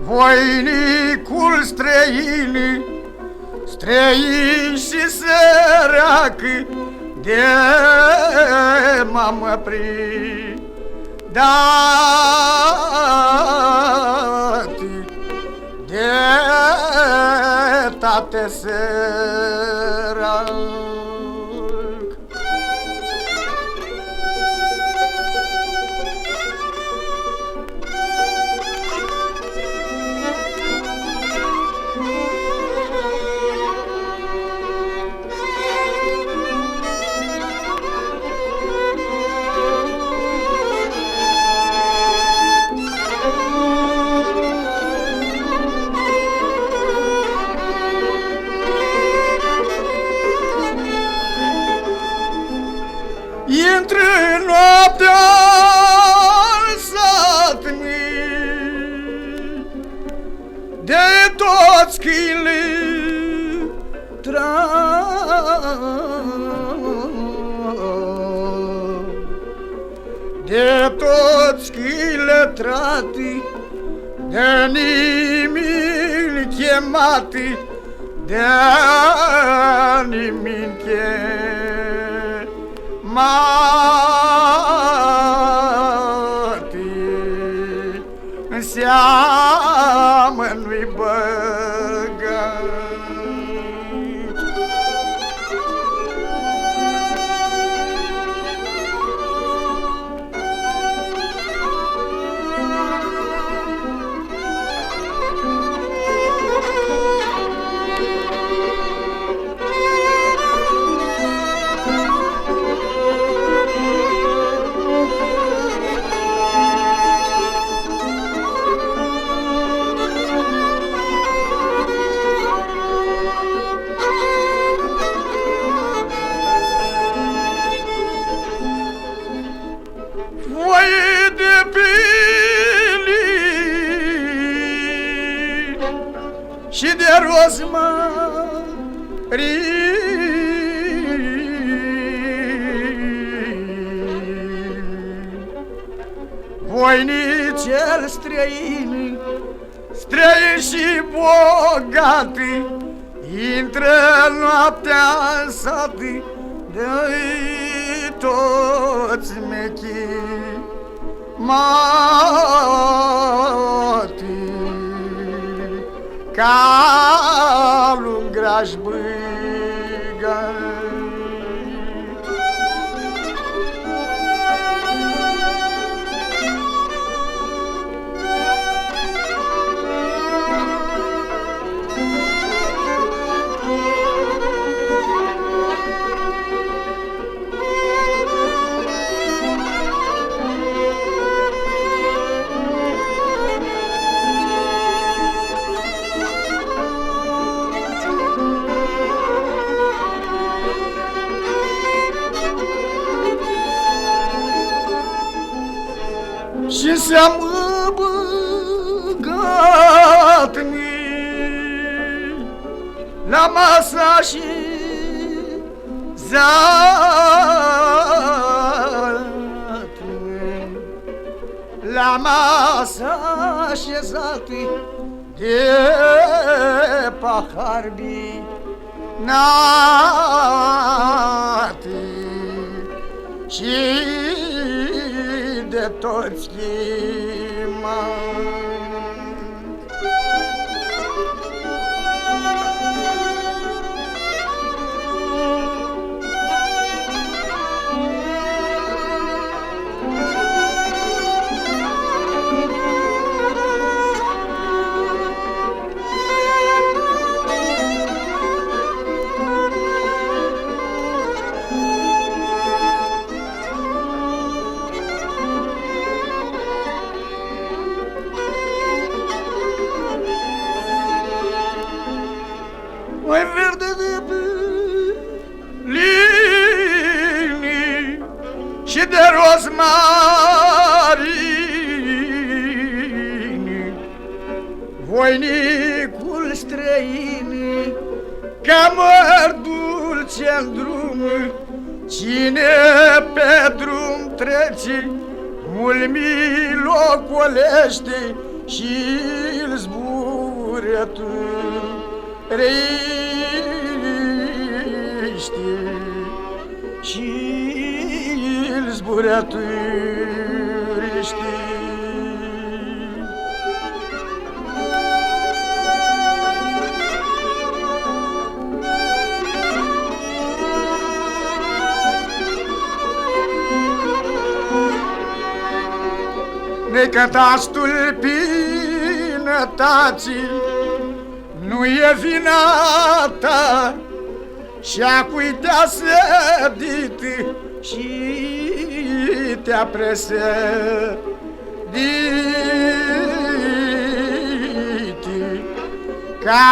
Voinicul străin, străin și sărac, de m-am predat, de tate sărac. Intră noaptea în sat mic, de toți câinile de toți câinile trati, de nimeni chemati, de nimeni chemati, în seamă nu-i băgat. Foaie de pilin și de rozmarin, voinicel străin, străin și bogat, intră noaptea în sat, de toți mechimati, calul graș băgat. Și seamă băgat la masa și zat, la masa așezat, de pahar binat și de toți chemati. Mai verde de lini și de rozmarini, voinicul străin, ca măr dulce-n drum, Cine pe drum trece, mult milocolește și-l zburăturește, și-l zburăturește. Necăta stulpinătații nu e vina ta, și-a cui te-a sădit și te-a presădit, ca